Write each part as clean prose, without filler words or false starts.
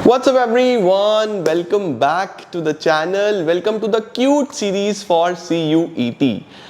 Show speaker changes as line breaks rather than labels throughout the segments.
What's up everyone? Welcome back to the channel. Welcome to the cute series for CUET.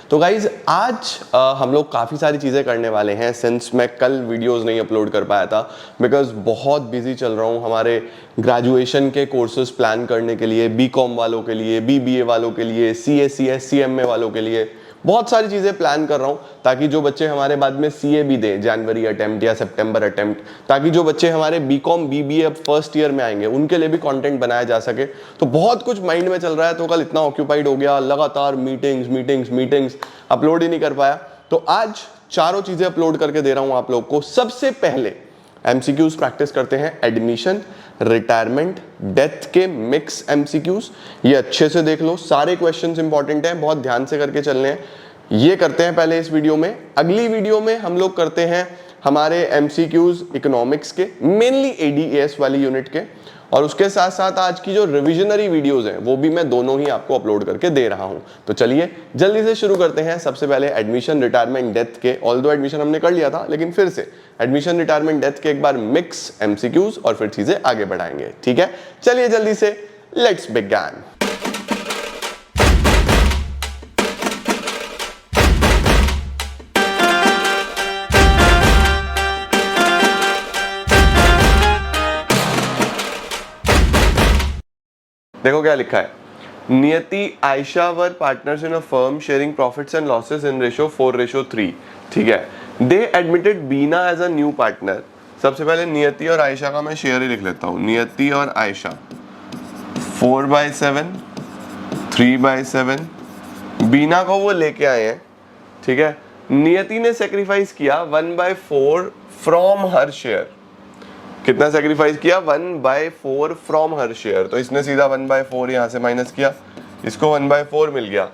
तो guys आज हम लोग काफ़ी सारी चीज़ें करने वाले हैं सिंस मैं कल वीडियोस नहीं अपलोड कर पाया था बिकॉज बहुत बिजी चल रहा हूँ हमारे ग्रेजुएशन के कोर्सेज प्लान करने के लिए, बीकॉम वालों के लिए, बीबीए वालों के लिए, CACS CMA वालों के लिए बहुत सारी चीज़ें प्लान कर रहा हूँ ताकि जो बच्चे हमारे बाद में CA भी दें जनवरी अटेम्प्ट या सितंबर अटेम्प्ट, ताकि जो बच्चे हमारे बीकॉम बीबीए अब फर्स्ट ईयर में आएंगे उनके लिए भी कंटेंट बनाया जा सके। तो बहुत कुछ माइंड में चल रहा है, तो कल इतना ऑक्यूपाइड हो गया, लगातार मीटिंग्स अपलोड ही नहीं कर पाया। तो आज चारों चीज़ें अपलोड करके दे रहा हूँ आप लोग को। सबसे पहले MCQs प्रैक्टिस करते हैं, एडमिशन, रिटायरमेंट, डेथ के मिक्स MCQs। ये अच्छे से देख लो, सारे क्वेश्चंस इंपॉर्टेंट हैं, बहुत ध्यान से करके चलने हैं। ये करते हैं पहले इस वीडियो में। अगली वीडियो में हम लोग करते हैं हमारे MCQs इकोनॉमिक्स के, मेनली ADAS वाली यूनिट के, और उसके साथ साथ आज की जो रिविजनरी वीडियोस हैं वो भी मैं दोनों ही आपको अपलोड करके दे रहा हूं। तो चलिए जल्दी से शुरू करते हैं। सबसे पहले एडमिशन, रिटायरमेंट, डेथ के, ऑल्दो एडमिशन हमने कर लिया था लेकिन फिर से एडमिशन, रिटायरमेंट, डेथ के एक बार मिक्स MCQs और फिर चीजें आगे बढ़ाएंगे। ठीक है, चलिए जल्दी से लेट्स बिगिन। देखो क्या लिखा है, Niyati Ayesha were partners in a firm sharing profits and losses in ratio 4:3। ठीक है, they admitted Bina as a new partner. सबसे पहले नियति और आयशा का मैं शेयर ही लिख लेता हूं, नियति और आयशा 4/7, 3/7। बीना को वो लेके आए हैं। ठीक है, नियति ने सेक्रीफाइस किया 1/4 फ्रॉम हर शेयर। कितना सेक्रीफाइस किया? 1/4 फ्रॉम हर शेयर। तो इसने सीधा 1/4 यहां से माइनस किया, इसको 1/4 मिल गया।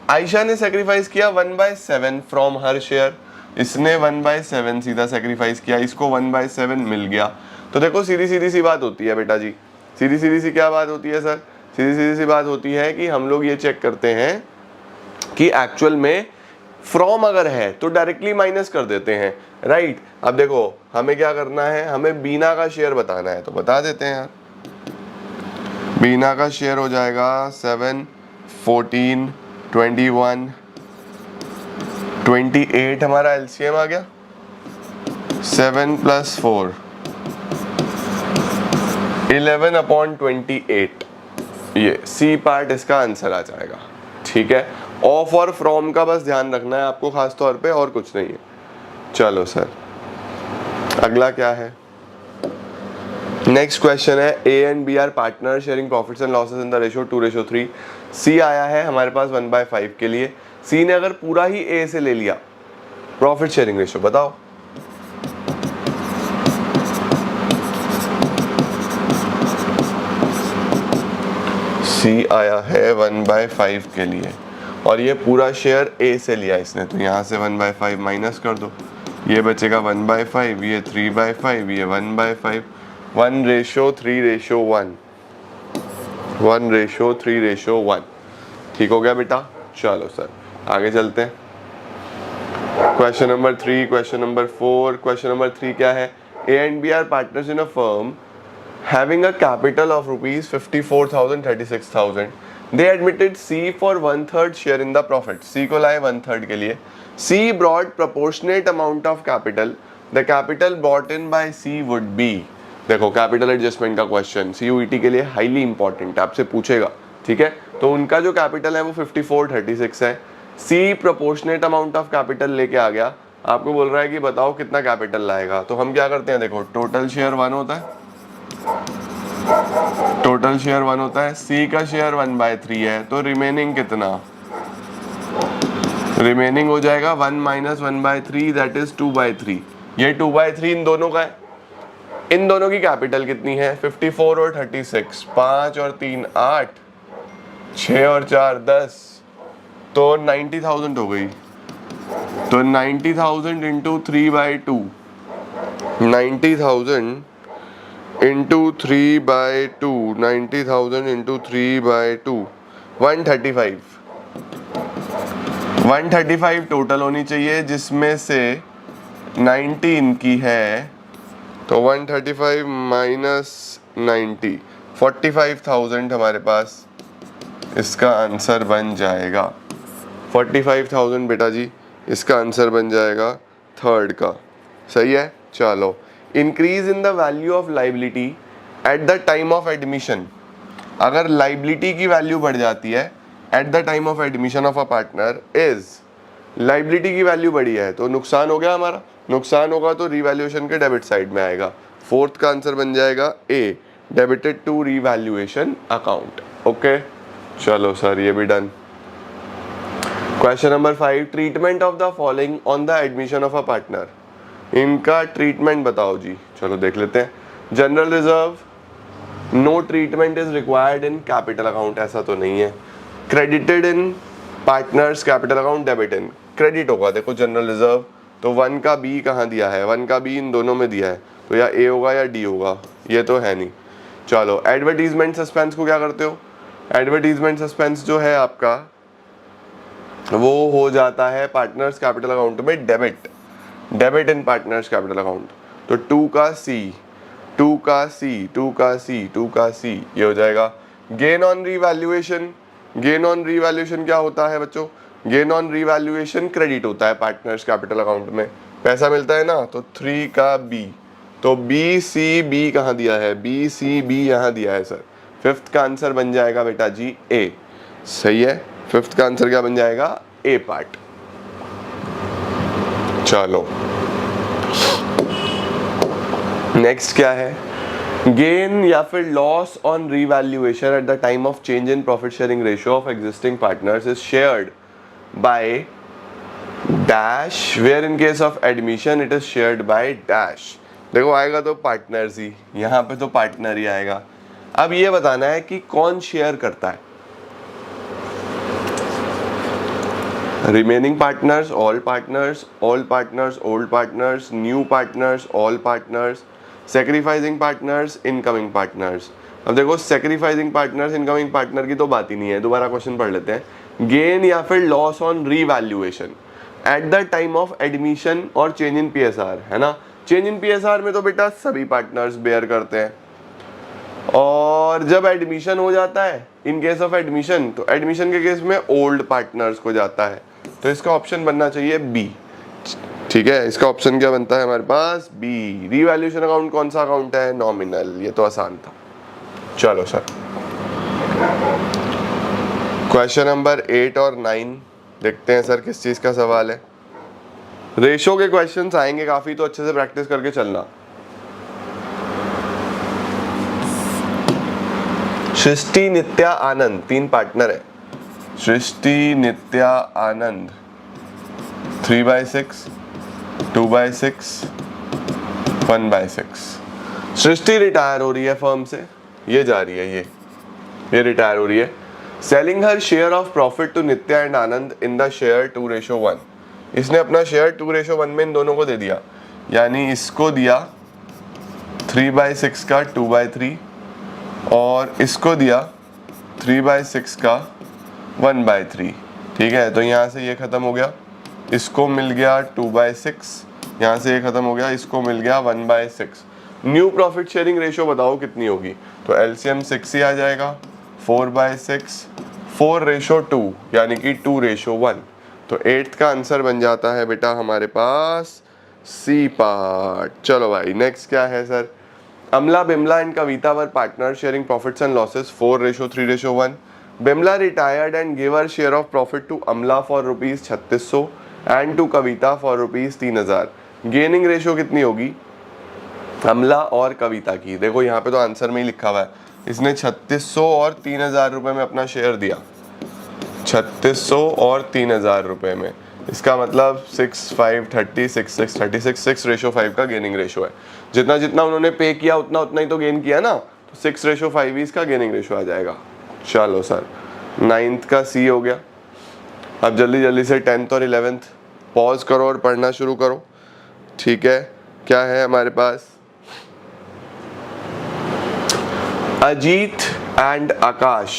आयशा ने सेक्रीफाइस किया 1/7 फ्रॉम हर शेयर, इसने 1/7 सीधा सेक्रीफाइस किया, इसको 1/7 मिल गया। तो देखो सीधी सीधी सी बात होती है बेटा जी, सीधी सीधी सी क्या बात होती है सर? सीधी सीधी सी बात होती है कि हम लोग ये चेक करते हैं कि एक्चुअल में फ्रॉम अगर है तो डायरेक्टली माइनस कर देते हैं, राइट। अब देखो हमें क्या करना है, हमें बीना का शेयर बताना है, तो बता देते हैं यार। बीना का शेयर हो जाएगा 7, 14, 21, 28। हमारा LCM आ गया 7 + 4 11/28। ये C पार्ट इसका आंसर आ जाएगा। ठीक है, ऑफ और फ्रॉम का बस ध्यान रखना है आपको खास तौर पे, और कुछ नहीं है। चलो सर अगला क्या है? नेक्स्ट क्वेश्चन है, A and B are partner sharing profits and losses in the ratio 2:3। C आया है हमारे पास 1/5 के लिए। C ने अगर पूरा ही A से ले लिया, प्रॉफिट शेयरिंग रेशियो बताओ। C आया है 1/5 के लिए और ये पूरा शेयर A से लिया इसने, तो यहाँ से 1/5 माइनस कर दो, ये बचेगा 1/5, ये 3/5, ये 1/5। 1:3:1, 1:3:1। ठीक हो गया बेटा। चलो सर आगे चलते हैं। Question number 3, question number 4। Question number 3 क्या है? A and B are partners in a firm having a capital of rupees 54,036,000. They admitted C for 1/3 share in the profit. C को लाए 1/3 के लिए। C brought proportionate amount of capital. The capital brought in by C would be, देखो capital adjustment का question CUET के लिए highly important, आपसे पूछेगा। ठीक है, तो उनका जो कैपिटल है वो 5436 है। C proportionate amount of capital लेके आ गया, आपको बोल रहा है कि बताओ कितना कैपिटल लाएगा। तो हम क्या करते हैं, देखो टोटल शेयर 1 होता है, टोटल शेयर 1 होता है। C का शेयर 1/3 है, तो रिमेनिंग कितना? रिमेनिंग हो जाएगा 1 - 1/3 दैट इज 2/3। ये 2/3 इन दोनों का है। इन दोनों की कैपिटल कितनी है? 54 और 36, 5 और 3 8, 6 और 4 10, तो 90,000 हो गई। तो 90,000 इंटू 3/2, 90,000 इंटू 3/2, 90,000 इंटू 3/2, 135। 135 टोटल होनी चाहिए, जिसमें से 90 इनकी है, तो 135 - 90, 45,000 हमारे पास इसका आंसर बन जाएगा। 45,000 बेटा जी इसका आंसर बन जाएगा थर्ड का। सही है। चलो, increase in the value of liability eight the time of admission. अगर लाइबिलिटी की वैल्यू बढ़ जाती है eight the time of admission of a partner is, liability की वैल्यू बढ़ी है तो नुकसान हो गया हमारा, नुकसान होगा तो रीवैल्यूएशन के डेबिट साइड में आएगा। फोर्थ का आंसर बन जाएगा A, debited to revaluation account. Okay, चलो सर ये भी done. Question number 5, treatment of the following on the admission of a partner. इनका ट्रीटमेंट बताओ जी। चलो देख लेते हैं। General reserve, no treatment is required in capital account, ऐसा तो नहीं है। Credited in partners capital account, debit in, credit होगा। देखो जनरल रिजर्व तो 1 का बी कहाँ दिया है, 1 का बी इन दोनों में दिया है, तो या ए होगा या डी होगा, ये तो है नहीं। चलो, एडवर्टीजमेंट सस्पेंस को क्या करते हो, एडवर्टीजमेंट सस्पेंस जो है आपका वो हो जाता है पार्टनर्स कैपिटल अकाउंट में debit, debit in partners capital account. तो 2 का सी, 2 का सी, 2 का सी, 2 का सी, ये हो जाएगा। Gain on revaluation, gain on revaluation क्या होता है बच्चों, गेन ऑन रीवैल्यूएशन क्रेडिट होता है पार्टनर्स कैपिटल अकाउंट में, पैसा मिलता है ना। तो 3 का बी, तो बी सी बी कहाँ दिया है, बी सी बी यहाँ दिया है सर। फिफ्थ का आंसर बन जाएगा बेटा जी ए। सही है, फिफ्थ का आंसर क्या बन जाएगा, ए पार्ट। चलो नेक्स्ट क्या है, गेन या फिर loss on revaluation at the time of change in profit sharing ratio of existing partners is shared by dash, where in case of admission it is shared by dash. देखो आएगा तो partners ही, यहाँ पे तो partner ही आएगा। अब ये बताना है कि कौन शेयर करता है, remaining partners, all partners, old partners, new partners, all partners, sacrificing partners, incoming partners. अब देखो सेक्रीफाइसिंग पार्टनर्स, इनकमिंग पार्टनर की तो बात ही नहीं है। दोबारा क्वेश्चन पढ़ लेते हैं। गेन या फिर loss on revaluation at the time of admission और चेंज इन पीएसआर, है ना। चेंज इन पीएसआर में तो बेटा सभी पार्टनर्स बेयर करते हैं, और जब एडमिशन हो जाता है इन केस ऑफ एडमिशन, तो एडमिशन के केस में ओल्ड पार्टनर्स को जाता है। तो इसका ऑप्शन बनना चाहिए बी। ठीक है, इसका ऑप्शन क्या बनता है हमारे पास, बी। रीवैल्यूएशन अकाउंट कौन सा अकाउंट है, नॉमिनल, ये तो आसान था। चलो सर, क्वेश्चन नंबर 8 और 9 देखते हैं सर किस चीज का सवाल है। रेशो के क्वेश्चंस आएंगे काफी, तो अच्छे से प्रैक्टिस करके चलना। सृष्टि, नित्या, आनंद, 3 पार्टनर है। सृष्टि, नित्या, आनंद, 3/6, 2/6, 1/6। सृष्टि रिटायर हो रही है फर्म से, ये जा रही है, ये रिटायर हो रही है। Selling her share of profit to Nitya and Anand in the share 2:1। इसने अपना शेयर 2:1 में इन दोनों को दे दिया, यानी इसको दिया 3/6 का 2/3 और इसको दिया 3/6 का 1/3। ठीक है, तो यहाँ से ये खत्म हो गया, इसको मिल गया 2/6, यहाँ से ये खत्म हो गया, इसको मिल गया 1/6। न्यू प्रॉफिट शेयरिंग रेशियो बताओ कितनी होगी, तो एलसीएम 6 ही आ जाएगा। 4/6, 4:2 यानी कि 2:1। तो 8th का आंसर बन जाता है बेटा हमारे पास सी पार्ट। चलो भाई नेक्स्ट क्या है sir, Amala, Bimla and Kavita were partner sharing profits and losses 4:3:1। Bimla retired and gave her share of profit to Amla for rupees 3600 and to Kavita for rupees 3000। Gaining ratio कितनी होगी अमला और कविता की, देखो यहाँ पे तो आंसर में ही लिखा हुआ है, इसने 3600 और 3000 रुपए में अपना शेयर दिया, 3600 और 3000 रुपए में। इसका मतलब 6, 5, 30, 6, 6, 36, 6:5 का गेनिंग रेशियो है। जितना जितना उन्होंने पे किया उतना उतना ही तो गेन किया ना, तो 6:5 ही इसका गेनिंग रेशियो आ जाएगा। चलो सर, 9th का सी हो गया। अब जल्दी जल्दी से 10th और 11th पॉज करो और पढ़ना शुरू करो। ठीक है, क्या है हमारे पास, Ajit and Akash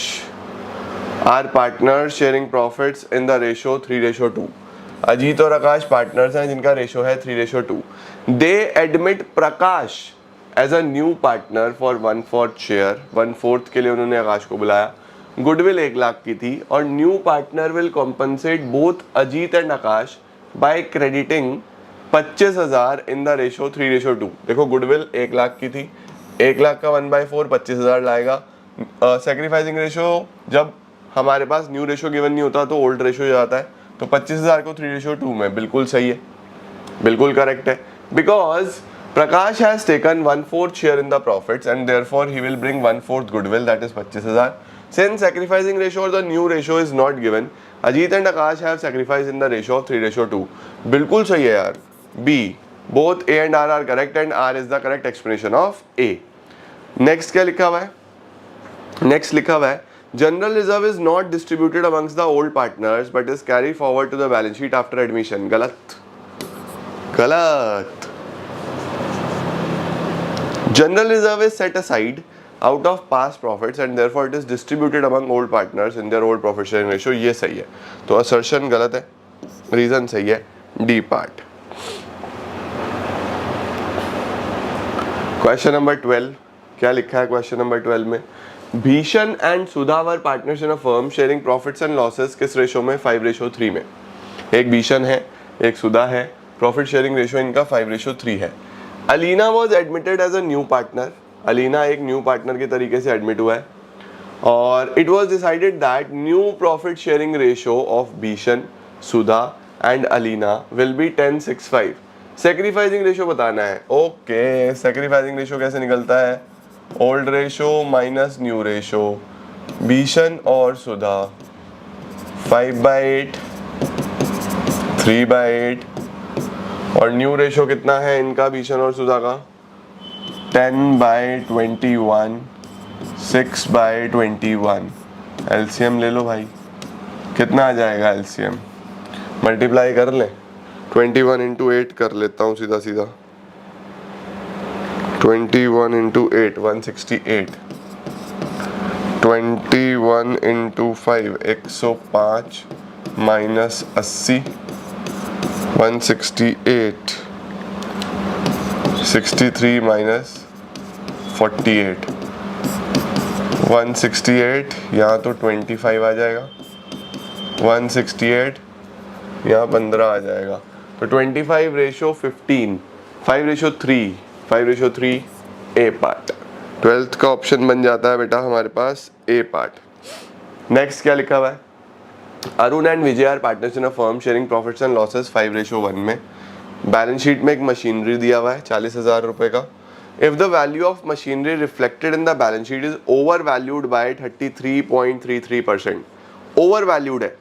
are partners sharing profits in the ratio 3:2। Ajit और आकाश पार्टनर्स हैं जिनका रेशियो है 3:2। They admit Prakash as a new partner for 1/4 share, 1/4 के लिए उन्होंने आकाश को बुलाया। गुडविल 1 लाख की थी और new partner will compensate both Ajit and Akash by crediting 25,000 in the ratio 3:2। देखो गुडविल 1 लाख की थी, 1 लाख का 1/4 25,000 लाएगा। सेक्रीफाइसिंग रेशो जब हमारे पास न्यू रेशो गिवन नहीं होता तो ओल्ड रेशो जाता है, तो 25,000 को 3:2 में, बिल्कुल सही है, बिल्कुल करेक्ट है। Because Prakash has taken 1/4 share in the profits and therefore he will bring 1/4 goodwill, that is 25,000। Since sacrificing ratio और the new ratio is not given, Ajit and Akash have sacrifice in the ratio of 3:2। बिल्कुल सही है यार, B, both A and R correct and R is the correct explanation of A. Next क्या लिखा हुआ है? Next लिखा हुआ है general reserve is not distributed amongst the old partners but is carry forward to the balance sheet after admission. गलत, गलत। General reserve is set aside out of past profits and therefore it is distributed among old partners in their old profit sharing ratio। ये सही है, तो assertion गलत है, reason सही है, डी पार्ट। क्वेश्चन नंबर 12, क्या लिखा है क्वेश्चन नंबर 12 में? भीषण and Sudha were partners in a firm sharing profits and losses किस रेशो में? 5:3 में। एक भीषण है, एक सुधा है, प्रॉफिट शेयरिंग रेशो इनका 5:3 है। Alina was admitted as a new partner, Alina एक न्यू पार्टनर के तरीके से एडमिट हुआ है और it was decided that new profit sharing ratio of Bhishan, Sudha and Alina will be 10:6:5। Sacrificing ratio बताना है। ओके, सेक्रीफाइसिंग रेशो कैसे निकलता है? Old ratio minus new ratio, Bhishan और सुधा 5/8, 3/8 और न्यू रेशो कितना है इनका भीषण और सुधा का? 10/21, 6/21। एलसीएम ले लो भाई, कितना आ जाएगा एलसीएम? मल्टीप्लाई कर लें, 21 × 8 कर लेता हूँ सीधा सीधा, 21 × 8 168, 21 × 5 105 माइनस 80 168, 63 माइनस 48, 168 यहाँ तो 25 आ जाएगा, 168 यहाँ 15 आ जाएगा, तो 25:15, 5:3, 5:3 ए पार्ट। 12th का ऑप्शन बन जाता है बेटा हमारे पास ए पार्ट। नेक्स्ट क्या लिखा हुआ है? Arun and Vijay are partners in a firm sharing profits and losses 5:1 में। बैलेंस शीट में एक मशीनरी दिया हुआ है 40,000 रुपए का। If the value of machinery reflected in the balance sheet is over valued by 33.33%, over valued है,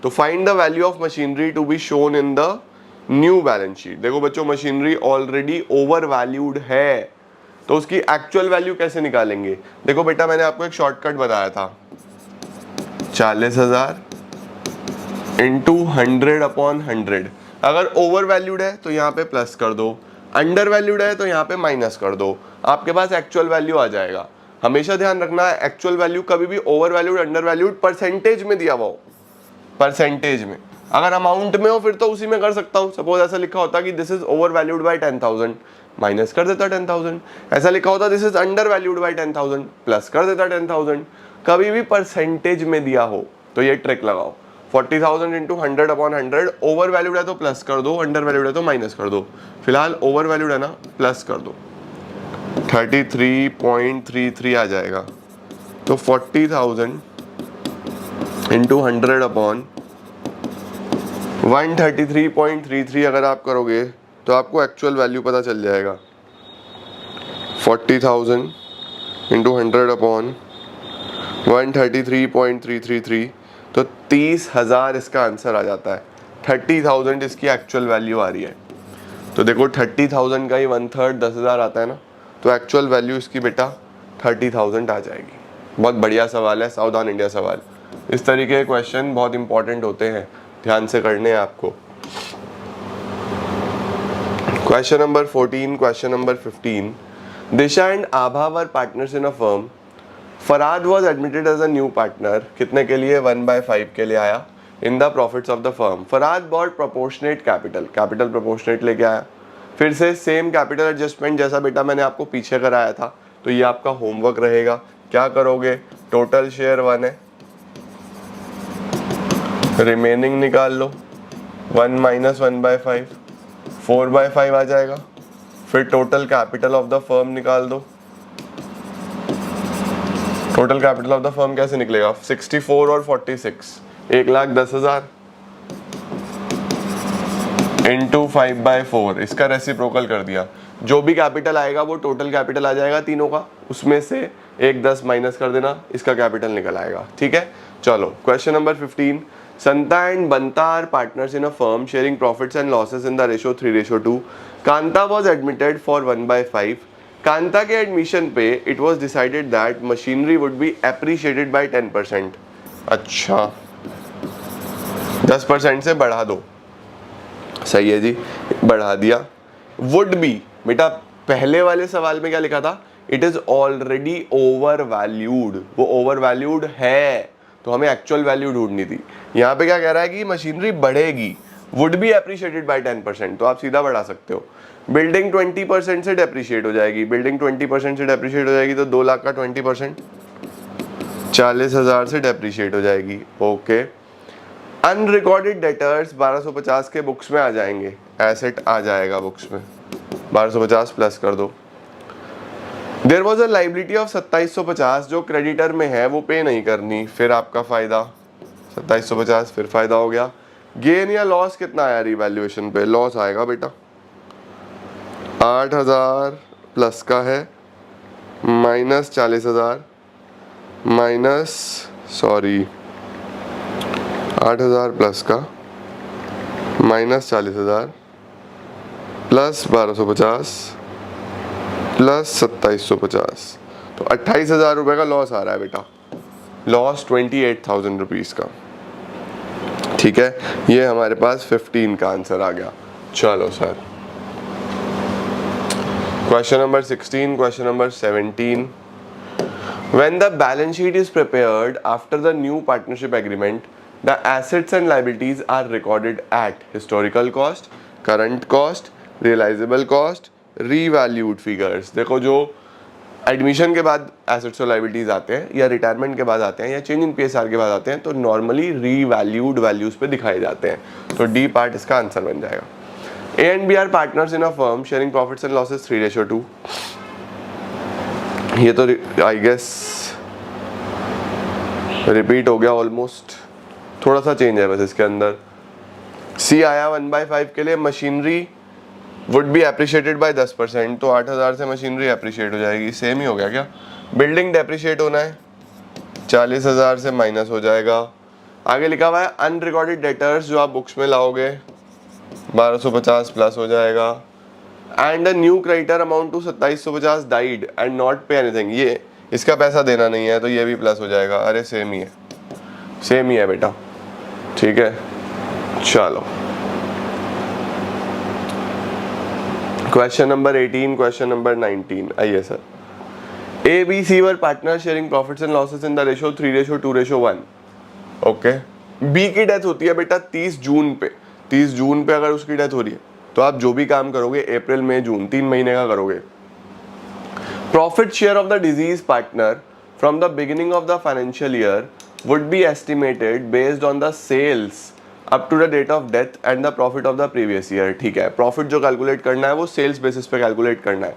तो find the value of machinery to be shown in the new balance sheet. देखो बच्चों, मशीनरी ऑलरेडी ओवर वैल्यूड है, तो उसकी actual value कैसे निकालेंगे? देखो बेटा, मैंने आपको एक शॉर्टकट बताया था, 40,000 इंटू 100/100। अगर ओवर वैल्यूड है तो यहाँ पे प्लस कर दो, अंडर वैल्यूड है तो यहाँ पे माइनस कर दो, आपके पास एक्चुअल वैल्यू आ जाएगा। हमेशा ध्यान रखना है, एक्चुअल वैल्यू कभी भी over valued under valued percentage में दिया हुआ हो, परसेंटेज में। अगर अमाउंट में हो फिर तो उसी में कर सकता हूँ। सपोज ऐसा लिखा होता कि this is over valued bye 10,000, minus कर देता 10,000। ऐसा लिखा होता this is under valued bye 10,000, plus कर देता 10,000। कभी भी परसेंटेज में दिया हो तो ये ट्रिक लगाओ, 40,000 इंटू 100/100, ओवर वैल्यूड है तो प्लस कर दो, अंडर वैल्यूड है तो माइनस कर दो। फिलहाल ओवर वैल्यूड है ना, प्लस कर दो, 33.33 आ जाएगा। तो 40,000 इंटू 100/133.33 अगर आप करोगे तो आपको एक्चुअल वैल्यू पता चल जाएगा। 40,000 इंटू 100/133.333, तो 30,000 इसका आंसर आ जाता है। 30,000 इसकी एक्चुअल वैल्यू आ रही है। तो देखो 30,000 का ही 1/3 10,000 आता है ना, तो एक्चुअल वैल्यू इसकी बेटा 30,000 आ जाएगी। बहुत बढ़िया सवाल है, सावधान इंडिया सवाल। इस तरीके के क्वेश्चन बहुत इंपॉर्टेंट होते हैं, ध्यान से करने हैं आपको। Question number 14, question number 15। Disha and Abha were partners in a firm. Farad was admitted as a new partner, कितने के लिए? 1/5 के लिए आया in the profits of the firm. Farad brought proportionate capital, capital proportionate लेके आया। फिर से सेम कैपिटल एडजस्टमेंट जैसा बेटा मैंने आपको पीछे कराया था, तो ये आपका होमवर्क रहेगा। क्या करोगे, टोटल शेयर 1 है, रिमेनिंग निकाल लो, 1 माइनस 1/5, 4/5 आ जाएगा। फिर total capital of the firm निकाल दो। Total capital of the firm कैसे निकलेगा, 64 और 46, 1,10,000 इंटू 5/4, इसका रेसिप्रोकल कर दिया। जो भी कैपिटल आएगा वो टोटल कैपिटल आ जाएगा तीनों का, उसमें से 1,10 माइनस कर देना, इसका कैपिटल निकल आएगा। ठीक है, चलो question number 15। Santa and Banta are partners in a firm sharing profits and losses in the ratio 3:2। Kanta was admitted for 1/5। Kanta के एडमिशन पे it was decided that machinery would be appreciated by 10%। अच्छा, 10% से बढ़ा दो, सही है जी, बढ़ा दिया। वुड बी, बेटा पहले वाले सवाल में क्या लिखा था, it is already over valued, वो ओवर वैल्यूड है, तो हमें एक्चुअल वैल्यू ढूंढनी थी। यहाँ पे क्या कह रहा है कि मशीनरी बढ़ेगी, वुड बी एप्रिशिएटेड बाय 10%, तो आप सीधा बढ़ा सकते हो। बिल्डिंग 20% से डेप्रिशिएट हो जाएगी, बिल्डिंग 20% से डेप्रिशिएट हो जाएगी, तो 2 लाख का 20% 40,000 से डेप्रिशिएट हो जाएगी। ओके, अनरिकॉर्डेड डेटर्स 1250 के बुक्स में आ जाएंगे, एसेट आ जाएगा बुक्स में, 1250 प्लस कर दो। There was a liability of 2750 जो क्रेडिटर में है, वो पे नहीं करनी, फिर आपका फायदा 2750, फिर फायदा हो गया। गेन या लॉस कितना आया रिवैल्यूएशन पे, लॉस आएगा बेटा 8,000 प्लस का है, माइनस 40,000 माइनस 8,000 प्लस का माइनस 40,000 प्लस 1250 प्लस 2750, तो 28,000 रुपये का लॉस आ रहा है बेटा, लॉस 28,000 रुपीज़ का। ठीक है, ये हमारे पास 15 का आंसर आ गया। चलो sir, question number 16, question number 17। When the balance sheet is prepared after the new partnership agreement, the assets and liabilities are recorded at historical cost, current cost, realizable cost, revalued figures। देखो, जो admission के बाद assets और liabilities आते हैं, या retirement के बाद आते हैं, या चेंज इन पीएसआर के बाद आते हैं, तो नॉर्मली रीवैल्यूड वैल्यूज पे दिखाए जाते हैं, तो डी पार्ट इसका आंसर बन जाएगा। A and B are partners in a firm sharing profits and losses 3:2। ये तो आई गेस रिपीट हो गया ऑलमोस्ट, थोड़ा सा चेंज है बस इसके अंदर। सी आया 1/5 के लिए, machinery would be appreciated by 10%, तो 8,000 से मशीनरी एप्रिशिएट हो जाएगी, सेम ही हो गया क्या। बिल्डिंग डेप्रिशिएट होना है, 40,000 से माइनस हो जाएगा। आगे लिखा हुआ है अनरिकॉर्डेड डेटर्स, जो आप बुक्स में लाओगे 1250 प्लस हो जाएगा। And a new creditor amount to 2750 died and not pay anything, ये इसका पैसा देना नहीं है, तो ये भी प्लस हो जाएगा। अरे सेम ही है, सेम ही है बेटा। ठीक है, चलो क्वेश्चन नंबर 18, क्वेश्चन नंबर 19। आइए sir, A B C were partner sharing profits and losses in the ratio 3:2:1। Okay, B की डेथ होती है बेटा 30 जून पे। 30 जून पे अगर उसकी डेथ हो रही है, तो आप जो भी काम करोगे अप्रैल मई जून 3 महीने का करोगे। Profit share of the deceased partner from the beginning of the financial year would be estimated based on the sales up to the date of death and the profit of the previous year. ठीक है, profit जो calculate करना है वो sales basis पे calculate करना है।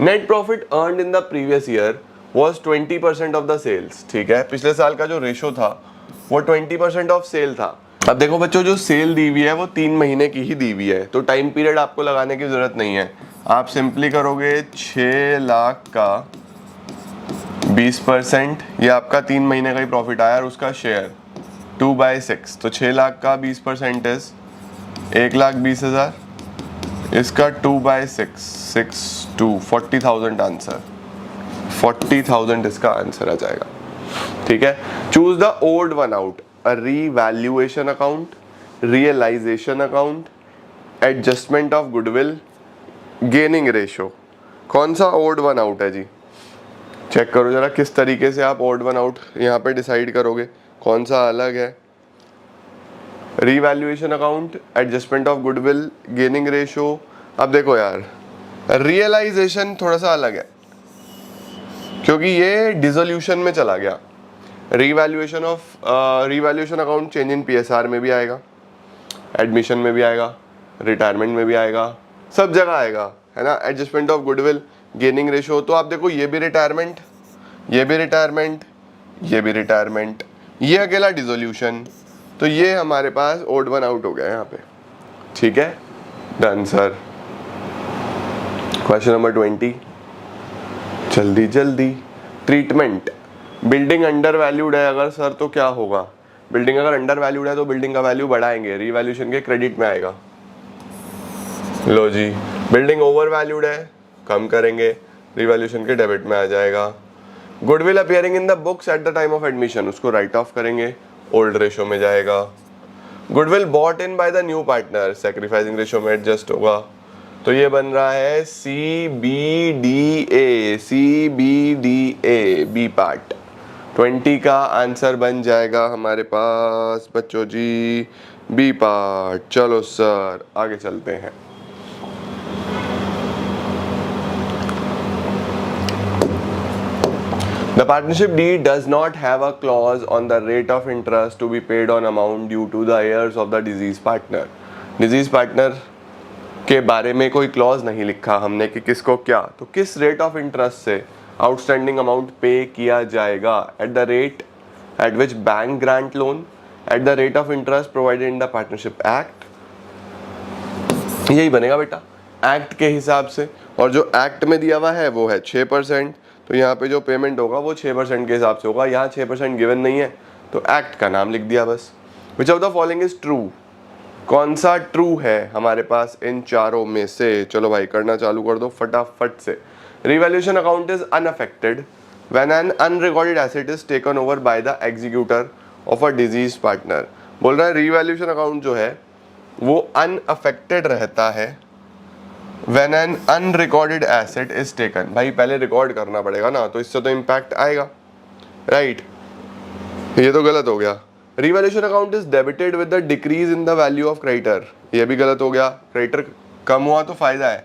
Net profit earned in the previous year was 20% of the sales. ठीक है, पिछले साल का जो रेशो था वो 20% ऑफ सेल था। अब देखो बच्चों, जो सेल दी हुई है वो 3 महीने की ही दी हुई है, तो टाइम पीरियड आपको लगाने की जरूरत नहीं है। आप सिंपली करोगे 6 लाख का 20%, ये आपका 3 महीने का ही प्रॉफिट आया, और उसका शेयर 2/6, तो 6 लाख का 20% इज 1,20,000, इसका 2/6 6 40,000 आंसर, 40,000 इसका आंसर आ जाएगा। ठीक है, choose the odd one out, a revaluation account, realisation account, adjustment of goodwill, gaining ratio. कौन सा ओड वन आउट है जी, चेक करो जरा किस तरीके से आप ओड वन आउट यहाँ पे डिसाइड करोगे, कौन सा अलग है। Revaluation account, adjustment of goodwill, gaining ratio, अब देखो यार, रियलाइजेशन थोड़ा सा अलग है क्योंकि ये डिसोल्यूशन में चला गया। Revaluation account change in PSR में भी आएगा, एडमिशन में भी आएगा, रिटायरमेंट में भी आएगा, सब जगह आएगा, है ना। Adjustment of goodwill, gaining ratio, तो आप देखो ये भी रिटायरमेंट, ये भी रिटायरमेंट, ये भी रिटायरमेंट, ये अकेला डिसोल्यूशन, तो ये हमारे पास ओड वन आउट हो गया यहाँ पे। ठीक है, डन सर। क्वेश्चन नंबर 20, जल्दी जल्दी। ट्रीटमेंट, बिल्डिंग अंडर वैल्यूड है अगर सर तो क्या होगा? बिल्डिंग अगर अंडर वैल्यूड है तो बिल्डिंग का वैल्यू बढ़ाएंगे, रीवैल्यूएशन के क्रेडिट में आएगा। लो जी, बिल्डिंग ओवर वैल्यूड है, कम करेंगे, रीवैल्यूएशन के डेबिट में आ जाएगा। Goodwill appearing in the books at the time of admission, उसको राइट ऑफ करेंगे, ओल्ड रेशो में जाएगा। Goodwill brought in by the new partner, sacrificing ratio में एडजस्ट होगा, तो ये बन रहा है CBDA, CBDA बी पार्ट। 20 का आंसर बन जाएगा हमारे पास बच्चों जी बी पार्ट। चलो सर आगे चलते हैं। The partnership deed does not have a clause on the rate of interest to be paid on amount due to the heirs of the deceased partner. Deceased partner के बारे में कोई clause नहीं लिखा हमने कि किसको क्या, तो किस रेट ऑफ इंटरेस्ट से आउटस्टैंडिंग अमाउंट पे किया जाएगा? At the rate at which bank grant loan, at the rate of interest provided in the partnership act, यही बनेगा बेटा एक्ट के हिसाब से। और जो एक्ट में दिया हुआ है वो है 6%, तो यहाँ पे जो पेमेंट होगा वो 6% के हिसाब से होगा। यहाँ 6% गिवन नहीं है तो एक्ट का नाम लिख दिया बस। Which of the following is true, कौन सा ट्रू है हमारे पास इन चारों में से? चलो भाई करना चालू कर दो फटाफट से। Revaluation account is unaffected when an unrecorded asset is taken over by the executor of a disease partner. बोल रहा है रिवैल्यूएशन अकाउंट जो है वो अनअफेक्टेड रहता है when an unrecorded asset is taken. भाई पहले रिकॉर्ड करना पड़ेगा ना, तो इससे तो इम्पैक्ट आएगा, राइट? ये तो गलत हो गया। Revaluation account is debited with the decrease in the value of creditor, ये भी गलत हो गया, क्रेडिटर कम हुआ तो फायदा है।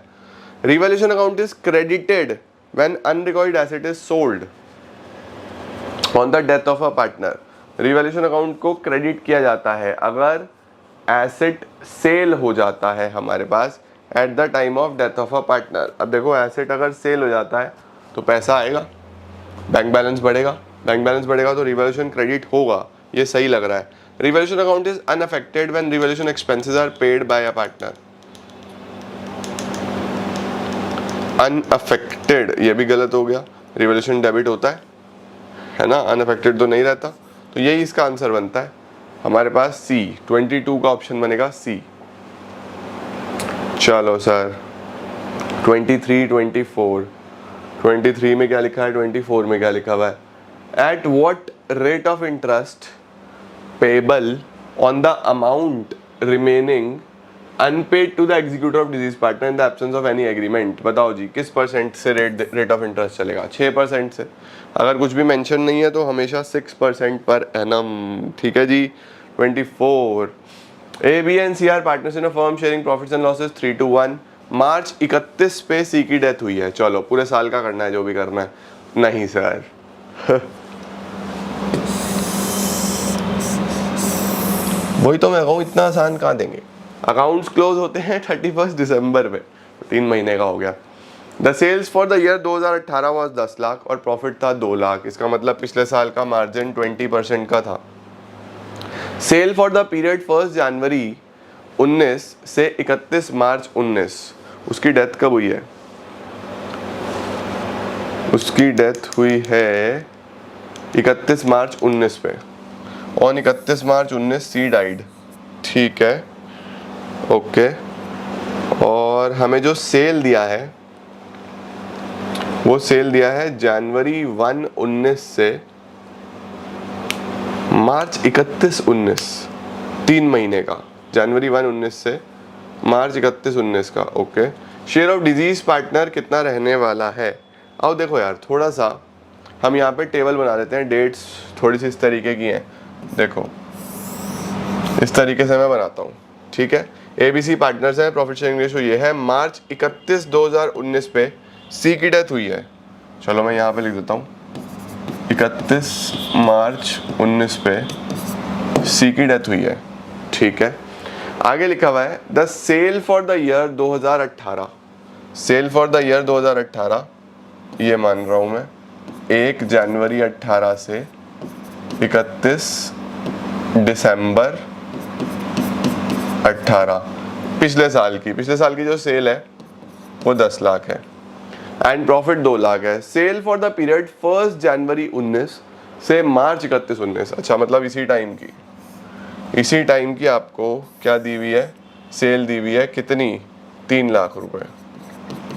Revaluation account is credited when unrecorded asset is sold on the death of a partner. Revaluation account को क्रेडिट किया जाता है अगर एसेट सेल हो जाता है हमारे पास at the time of death of a partner. अब देखो एसेट अगर सेल हो जाता है तो पैसा आएगा, बैंक बैलेंस बढ़ेगा, बैंक बैलेंस बढ़ेगा तो रिवैल्यूएशन क्रेडिट होगा, ये सही लग रहा है। Revaluation account is unaffected when revaluation expenses are paid by a partner. Unaffected ये भी गलत हो गया, रिवैल्यूएशन डेबिट होता है ना, अनअफेक्टेड तो नहीं रहता, तो यही इसका आंसर बनता है हमारे पास सी। 22 का ऑप्शन बनेगा सी। चलो सर 23, 24, 23 में क्या लिखा है, 24 में क्या लिखा हुआ है? At what rate of interest payable on the amount remaining unpaid to the executor of deceased partner in the absence of any agreement. बताओ जी किस परसेंट से रेट ऑफ इंटरेस्ट चलेगा? 6% से। अगर कुछ भी मेंशन नहीं है तो हमेशा 6% पर एनम। ठीक है जी। 24, A, B and C are partners in a firm sharing profits and losses 3-1। मार्च 31 पे सी की डेथ हुई है। चलो पूरे साल का करना है जो भी करना है। नहीं सर वही तो मैं कहूँ, इतना आसान कहाँ देंगे। अकाउंट्स क्लोज होते हैं 31 दिसंबर पे, 3 महीने का हो गया। The sales for the year 2018 was 10 lakh और प्रॉफिट था 2 लाख। इसका मतलब पिछले साल का मार्जिन 20% का था। सेल फॉर द पीरियड 1 जनवरी 19 से 31 मार्च 19, उसकी डेथ कब हुई है? उसकी डेथ हुई है 31 मार्च 19 पे। On 31 March 19 she died. ठीक है, ओके। और हमें जो सेल दिया है वो सेल दिया है जनवरी 1 19 से मार्च 31 19, 3 महीने का। जनवरी 1 19 से मार्च 31 19 का। Okay. Share of deceased partner कितना रहने वाला है? आओ देखो यार, थोड़ा सा हम यहाँ पे टेबल बना लेते हैं। डेट्स थोड़ी सी इस तरीके की हैं, देखो इस तरीके से मैं बनाता हूँ। ठीक है, ABC पार्टनर्स है, प्रॉफिट शेयरिंग रेशो ये है। मार्च 31 2019 पे सी की डेथ हुई है, चलो मैं यहाँ पे लिख देता हूँ 31 मार्च 19 पे सी की डेथ हुई है, ठीक है। आगे लिखा हुआ है the sale for the year 2018, sale for the year 2018 ये मान रहा हूँ मैं 1 जनवरी 18 से 31 दिसंबर 18, पिछले साल की जो सेल है वो 10 लाख है एंड प्रॉफिट 2 लाख है। सेल फॉर द पीरियड 1 जनवरी 19 से मार्च 31 19, अच्छा मतलब इसी टाइम की आपको क्या दी हुई है, सेल दी हुई है कितनी, 3 लाख रुपए,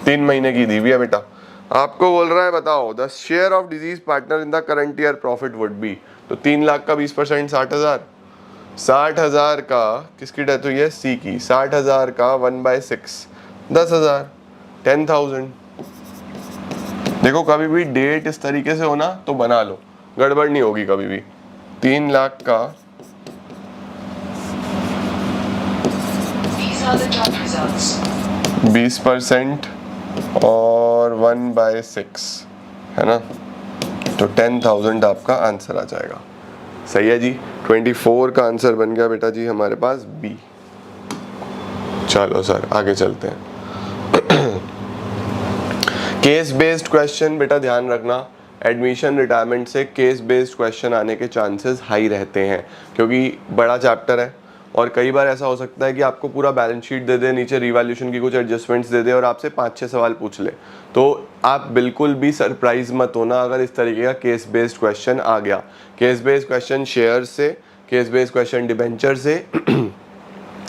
3 महीने की दी हुई है बेटा। आपको बोल रहा है बताओ the share of deceased partner in the current year profit would be, तो 3 लाख का 20% 60,000, 60,000 का किसकी डेथ हुई है, सी की, 60,000 का 1/6 10,000 10,000। देखो कभी भी डेट इस तरीके से हो ना तो बना लो, गड़बड़ नहीं होगी कभी भी। 3 लाख का 20% और 1/6 है ना, तो 10,000 आपका आंसर आ जाएगा। सही है जी, 24 का आंसर बन गया बेटा जी हमारे पास बी। चलो सर आगे चलते हैं। केस बेस्ड क्वेश्चन बेटा ध्यान रखना, एडमिशन रिटायरमेंट से केस बेस्ड क्वेश्चन आने के चांसेस हाई रहते हैं, क्योंकि बड़ा चैप्टर है और कई बार ऐसा हो सकता है कि आपको पूरा बैलेंस शीट दे दे, नीचे रिवैल्यूएशन की कुछ एडजस्टमेंट्स दे दे और आपसे 5-6 सवाल पूछ ले, तो आप बिल्कुल भी सरप्राइज मत होना अगर इस तरीके का केस बेस्ड क्वेश्चन आ गया। केस बेस्ड क्वेश्चन शेयर से, केस बेस्ड क्वेश्चन डिबेंचर से,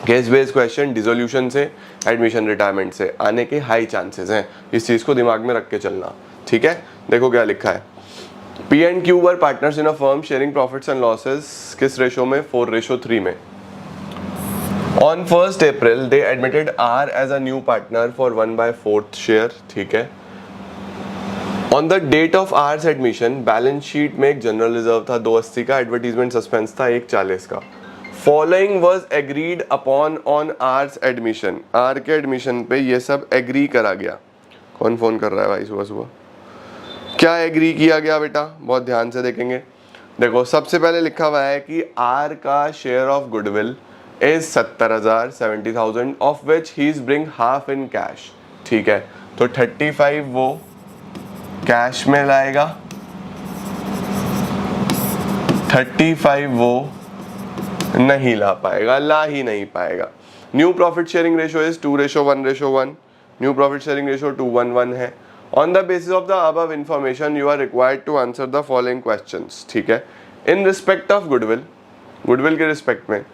केस बेस्ड क्वेश्चन डिसोल्यूशन से, एडमिशन रिटायरमेंट से आने के हाई चांसेस हैं, इस चीज़ को दिमाग में रख के चलना, ठीक है। देखो क्या लिखा है, P&Q were partners in a firm sharing profits and losses, किस रेशो में, 4:3 में। On 1st April, they admitted R as a new partner for 1/4 share, ठीक है। On the date of R's admission, balance sheet में एक general reserve था 280 का, advertisement suspense था 140 का। Following was agreed upon on R's admission, R के admission पे ये सब एग्री करा गया। कौन फोन कर रहा है भाई सुबह सुबह, क्या एग्री किया गया बेटा, बहुत ध्यान से देखेंगे। देखो सबसे पहले लिखा हुआ है कि R का share of goodwill is 70,000 70,000 of which he is bring half in cash, ठीक है। तो 35 वो कैश में लाएगा, 35 वो नहीं ला पाएगा, ला ही नहीं पाएगा। New profit sharing ratio is 2:1:1, new profit sharing ratio 2:1:1 है। On the basis of the above information you are required to answer the following questions, ठीक है। In respect of goodwill, goodwill के रिस्पेक्ट में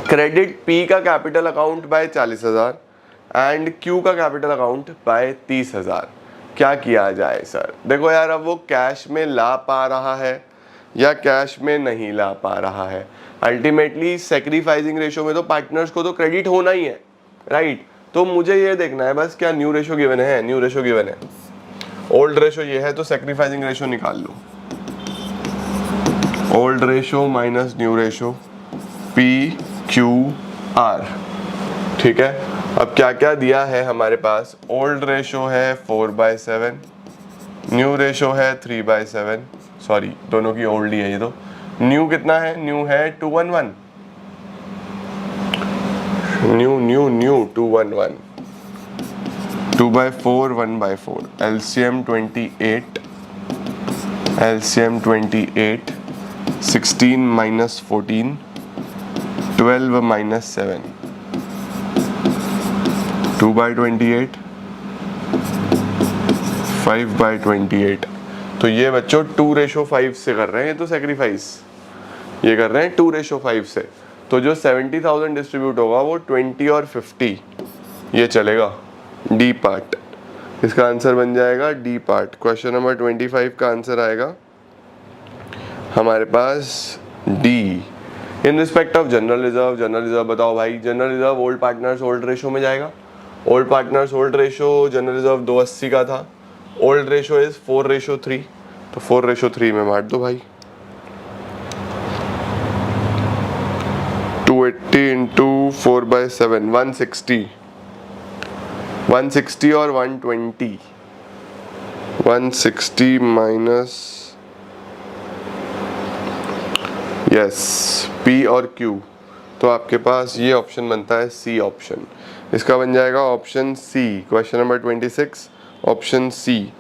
क्रेडिट P का capital account by 40,000 and Q का capital account by 30,000, क्या किया जाए sir. देखो यार अब वो कैश में ला पा रहा है या कैश में नहीं ला पा रहा है, अल्टीमेटली सेक्रीफाइसिंग रेशो में तो पार्टनर्स को तो क्रेडिट होना ही है, राइट। तो मुझे ये देखना है बस क्या न्यू रेशो गिवन है, न्यू रेशो गिवन है, ओल्ड रेशो ये है तो सेक्रीफाइसिंग रेशो निकाल लो, old ratio minus new ratio PQR, ठीक है। अब क्या क्या दिया है हमारे पास, ओल्ड रेशो है 4/7, न्यू रेशो है 3/7, सॉरी दोनों की ओल्ड ही है ये तो। न्यू कितना है, न्यू है 2:1:1, new 2:1:1, 2/4 1/4, LCM 28, LCM 28, 16 minus 14, 12 minus 7, 2/28, 5/28। तो ये बच्चों 2:5 से कर रहे हैं, तो सेक्रीफाइस ये कर रहे हैं 2:5 से। तो जो 70,000 डिस्ट्रीब्यूट होगा वो 20 और 50 ये चलेगा, डी पार्ट, इसका आंसर बन जाएगा डी पार्ट। क्वेश्चन नंबर 25 का आंसर आएगा हमारे पास D. In respect of general reserve, general reserve बताओ भाई, general reserve old partners old ratio में जाएगा, old partners old ratio, general reserve 280 का था, ओल्ड रेशो इज 4:3, तो 4:3 में बांट दो भाई, 50 इंटू 4/7 160 160 और 120 160 माइनस यस P और Q, तो आपके पास ये ऑप्शन बनता है सी ऑप्शन। इसका बन जाएगा option C, question number 26 option C.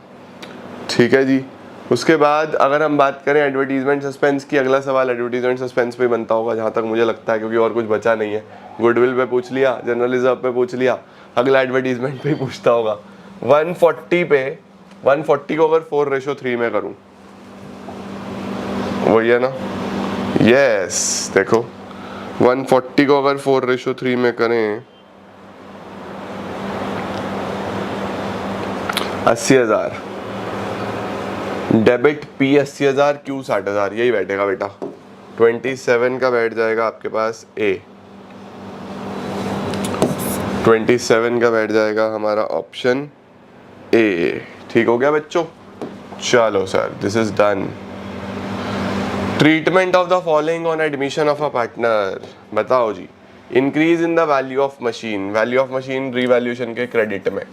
ठीक है जी। उसके बाद अगर हम बात करें एडवर्टीजमेंट सस्पेंस की, अगला सवाल एडवर्टीजमेंट सस्पेंस पे बनता होगा जहाँ तक मुझे लगता है, क्योंकि और कुछ बचा नहीं है। गुडविल पे पूछ लिया, जनरल रिजर्व पे पूछ लिया, अगला एडवर्टीजमेंट पे ही पूछता होगा। 140 पे 140 को अगर 4:3 में करूँ, वही है ना? यस देखो 140 को अगर 4:3 में करें 80,000, डेबिट P 80,000, Q 60,000, यही बैठेगा बेटा। 27 का बैठ जाएगा आपके पास A, 27 का बैठ जाएगा हमारा ऑप्शन A। ठीक हो गया बच्चों? चलो sir, this is done. Treatment of the following on admission of a partner, बताओ जी। Increase in the value of machine, value of machine revaluation के क्रेडिट में।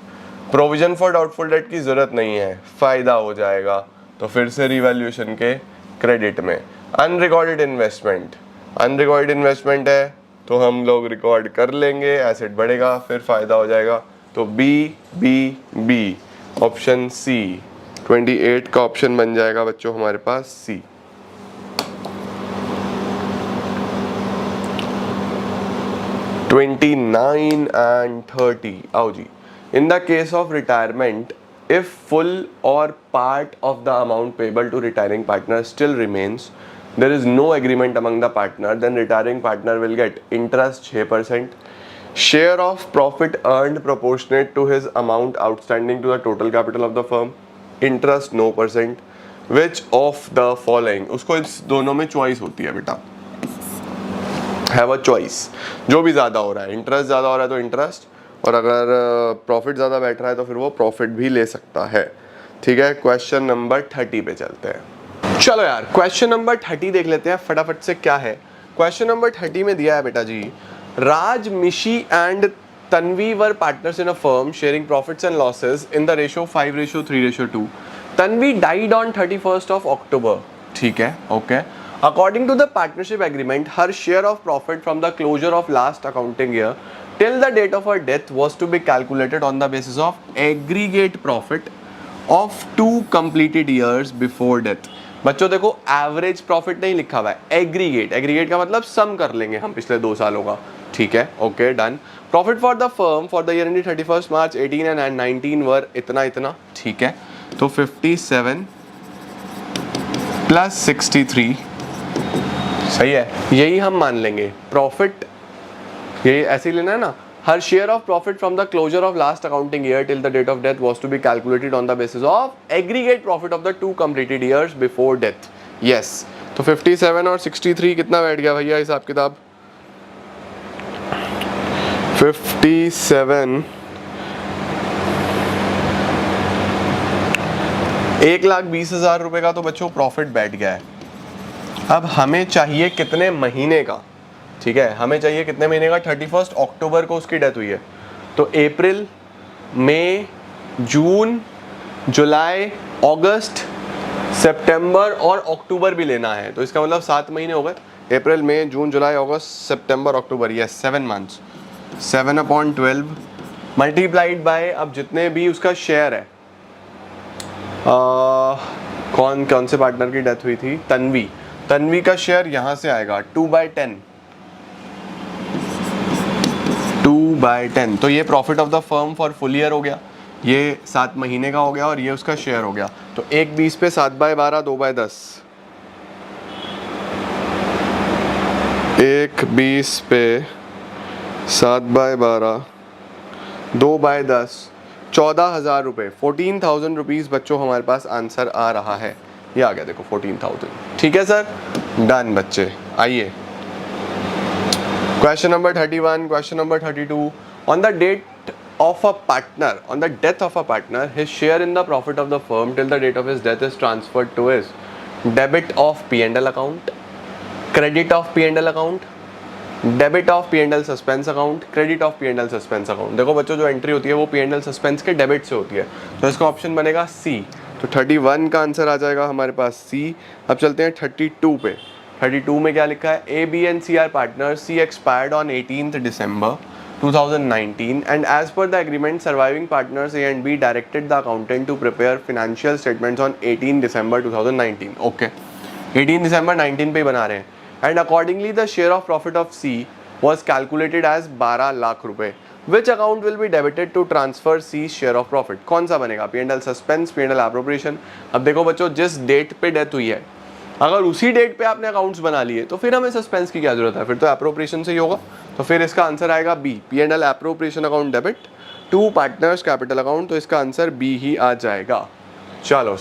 प्रोविजन फॉर डाउटफुल डेट की जरूरत नहीं है, फायदा हो जाएगा, तो फिर से रीवैल्यूएशन के क्रेडिट में। अनरिकॉर्डेड इन्वेस्टमेंट, अनरिकॉर्डेड इन्वेस्टमेंट है तो हम लोग रिकॉर्ड कर लेंगे, एसेट बढ़ेगा, फिर फायदा हो जाएगा, तो बी ऑप्शन सी। 28 का ऑप्शन बन जाएगा बच्चों हमारे पास सी। (29 and 30) आओ जी। In the case of retirement, if full or part of the amount payable to retiring partner still remains, there is no agreement among the partner, then retiring partner will get interest 6%, share of profit earned proportionate to his amount outstanding to the total capital of the firm, interest no %, which of the following, उसको इस दोनों में choice होती है बेटा, have a choice. जो भी ज़्यादा हो रहा है, इंटरेस्ट ज़्यादा हो रहा है तो इंटरेस्ट, और अगर प्रॉफिट ज़्यादा बैठ रहा है तो फिर वो प्रॉफिट भी ले सकता है। ठीक है, क्वेश्चन नंबर 30 पे चलते हैं। चलो यार, क्वेश्चन नंबर 30 देख लेते हैं फटाफट से क्या है। क्वेश्चन नंबर 30 में दिया है बेटा जी, राज, मिशी and Tanvi were partners in a firm sharing profits and losses in the ratio 5:3:2। Tanvi died on 31st of October। ठीक है, okay. According to the partnership agreement, her share of profit from the closure of last accounting year till the date of her death was to be calculated on the basis of aggregate profit of 2 completed years before death। बच्चों देखो, average profit नहीं लिखा हुआ है, aggregate. Aggregate का मतलब सम कर लेंगे हम पिछले 2 सालों का। ठीक है, okay, done. Profit for the firm for the year ending 31 March 18 and 19 वर इतना इतना। ठीक है, तो 57 प्लस 63, सही है, यही हम मान लेंगे। प्रॉफिट ये ऐसे ही लेना है ना, her share of profit from the closure of last accounting year till the date of death was to be calculated on the basis of aggregate profit of the 2 completed years before death. Yes, तो 57 और 63 कितना बैठ गया भैया हिसाब किताब? 57 1,20,000 रुपए का तो बच्चों प्रॉफिट बैठ गया है। अब हमें चाहिए कितने महीने का? ठीक है, हमें चाहिए कितने महीने का? 31 अक्टूबर को उसकी डेथ हुई है, तो अप्रैल, मई, जून, जुलाई, अगस्त, सितंबर और अक्टूबर भी लेना है, तो इसका मतलब 7 महीने हो गए। अप्रैल, मई, जून, जुलाई, अगस्त, सितंबर, अक्टूबर, यस 7 मंथ्स। 7/12 मल्टीप्लाइड बाय, अब जितने भी उसका शेयर है, कौन से पार्टनर की डेथ हुई थी? तन्वी का शेयर यहां से आएगा 2/10, 2/10। तो ये profit of the firm for full year हो गया, ये 7 महीने का हो गया, और ये उसका शेयर हो गया। तो 1/20 पे 7/12, 2/10, 1/20 पे 7/12, 2/10, 14,000 रुपये, 14,000 रुपीज़ बच्चों हमारे पास आंसर आ रहा है। ये आ गया देखो 14,000। ठीक है सर, डन बच्चे। आइए question number 31, question number 32। On the date of a partner, on the death of a partner, his share in the profit of the firm till the date of his death is transferred to his debit of P&L account, credit of P&L account, debit of P&L suspense account, credit of P&L suspense account. देखो बच्चों जो entry होती है वो P&L suspense के debit से होती है, तो इसका ऑप्शन बनेगा सी। तो 31 का आंसर आ जाएगा हमारे पास सी। अब चलते हैं 32 पे। 32 में क्या लिखा है, A B and C are partner, C expired on 18th December 2019 and as per the agreement surviving partners A and B directed the accountant to prepare financial statements on 18 December 2019। Okay, 18 December 19 पे बना रहे हैं। And accordingly the share of profit of C was calculated as 12 lakh रुपए। Which account will be debited to transfer C's share of profit? कौन सा बनेगा, P&L suspense, P&L appropriation. अब देखो बच्चों जिस डेट पे डेथ हुई है, अगर उसी डेट पे आपने अकाउंट्स बना लिए तो फिर हमें सस्पेंस की क्या जरूरत है, फिर तो एप्रोप्रिएशन से ही होगा। तो फिर इसका आंसर आएगा B, P&L appropriation account debit to partners capital account. तो इसका आंसर बी ही आ जाएगा। चलो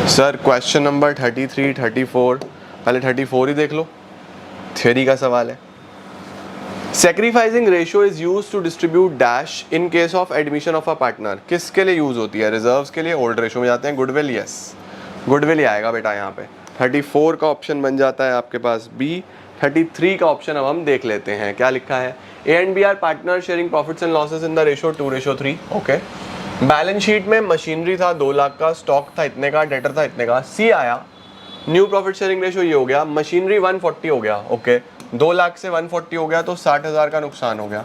सर क्वेश्चन नंबर 33, 34, पहले 34 ही देख लो, थ्योरी का सवाल है। Sacrificing ratio is use to distribute dash in case of admission of a partner. किसके लिए यूज होती है, रिजर्व्स के लिए। ओल्ड रेशियो में जाते हैं, गुडविल, यस गुडविल ही आएगा बेटा यहाँ पे। 34 का ऑप्शन बन जाता है आपके पास बी। 33 का ऑप्शन अब हम देख लेते हैं, क्या लिखा है, A and B are partner sharing profits and losses in the ratio 2:3। Okay, balance sheet में मशीनरी था 2 लाख का, स्टॉक था इतने का, डेटर था इतने का। सी आया, न्यू प्रॉफिट शेयरिंग रेशियो ये हो गया, मशीनरी 140 हो गया। ओके, 2 लाख से 140 हो गया तो 60,000 का नुकसान हो गया।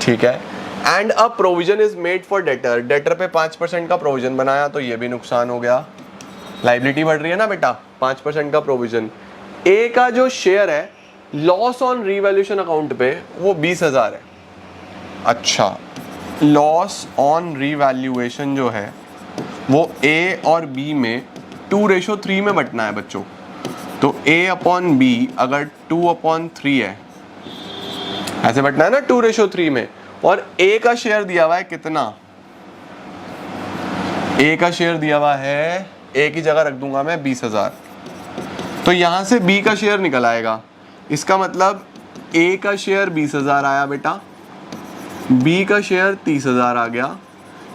ठीक है, and a provision is made for debtor, debtor पे 5% का प्रोविजन बनाया तो ये भी नुकसान हो गया। लाइबिलिटी बढ़ रही है ना बेटा, 5% का प्रोविजन। ए का जो शेयर है लॉस ऑन रीवैल्यूएशन अकाउंट पे वो 20,000 है। अच्छा, लॉस ऑन रीवैल्यूएशन जो है वो ए और बी में 2:3 में बंटना है बच्चों। तो ए अपॉन बी अगर 2/3 है, ऐसे बंटना है ना 2:3 में। और ए का शेयर दिया हुआ है कितना, ए का शेयर दिया हुआ है, ए की जगह रख दूंगा मैं 20,000। तो यहां से बी का शेयर निकल आएगा। इसका मतलब ए का शेयर 20,000 आया बेटा, बी का शेयर 30,000 आ गया।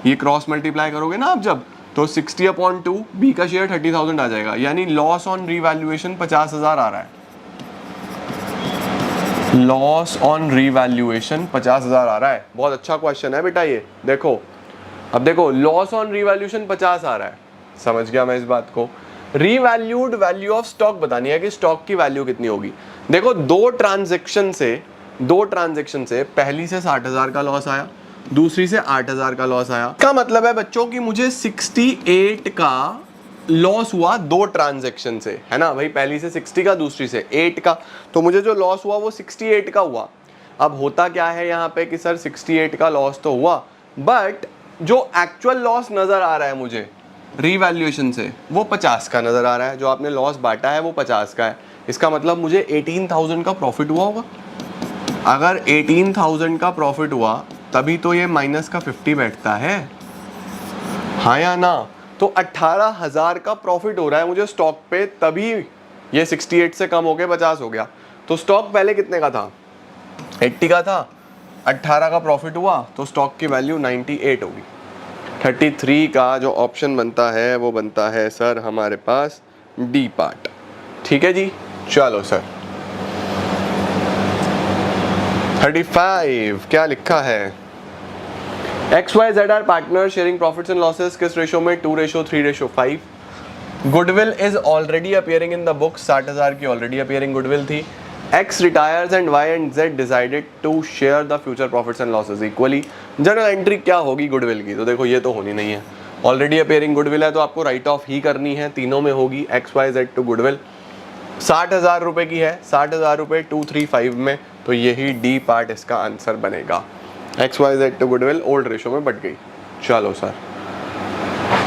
ये क्रॉस मल्टीप्लाई करोगे ना आप जब, तो 60/2, बी का शेयर 30,000 आ जाएगा। यानी लॉस ऑन रीवैल्यूएशन 50,000 आ रहा है। लॉस ऑन रीवैल्यूएशन 50,000 आ रहा है। बहुत अच्छा क्वेश्चन है बेटा ये। देखो अब देखो, लॉस ऑन रीवैल्यूएशन 50 आ रहा है, समझ गया मैं इस बात को। रीवैल्यूड वैल्यू ऑफ स्टॉक बतानी है कि स्टॉक की वैल्यू कितनी होगी। देखो दो ट्रांजैक्शन से पहली से 60,000 का लॉस आया, दूसरी से 8,000 का लॉस आया। इसका मतलब है बच्चों कि मुझे 68 का लॉस हुआ दो ट्रांजैक्शन से, है ना भाई, पहली से 60 का, दूसरी से 8 का। तो मुझे जो लॉस हुआ वो 68 का हुआ। अब होता क्या है यहाँ पे कि सर 68 का लॉस तो हुआ, बट जो एक्चुअल लॉस नजर आ रहा है मुझे रीवैल्यूएशन से वो 50 का नजर आ रहा है। जो आपने लॉस बांटा है वो 50 का है। इसका मतलब मुझे 18,000 का प्रॉफिट हुआ होगा। अगर 18,000 का प्रॉफिट हुआ तभी तो ये माइनस का 50 बैठता है, हाँ या ना। तो 18,000 का प्रॉफिट हो रहा है मुझे स्टॉक पे, तभी ये 68 से कम हो गया 50 हो गया। तो स्टॉक पहले कितने का था, 80 का था, 18 का प्रॉफिट हुआ तो स्टॉक की वैल्यू 98 होगी। 33 का जो ऑप्शन बनता है वो बनता है सर हमारे पास डी पार्ट। ठीक है जी, चलो सर 35 क्या लिखा है, XYZ are partner sharing profits and losses किस रेशियो में, 2:3:5। Goodwill is already appearing in the book, 60,000 की ऑलरेडी अपीयरिंग गुडविल थी। X retires and Y and Z decided to share the future profits and losses equally। General entry क्या होगी goodwill की, तो देखो ये तो होनी नहीं है, ऑलरेडी अपीयरिंग गुडविल है तो आपको राइट ऑफ ही करनी है। तीनों में होगी XYZ टू गुडविल। 60,000 रुपए की है, 60,000 रुपए 235 में, तो यही डी पार्ट इसका आंसर बनेगा। XYZ to goodwill old ratio में बढ़ गई। चलो sir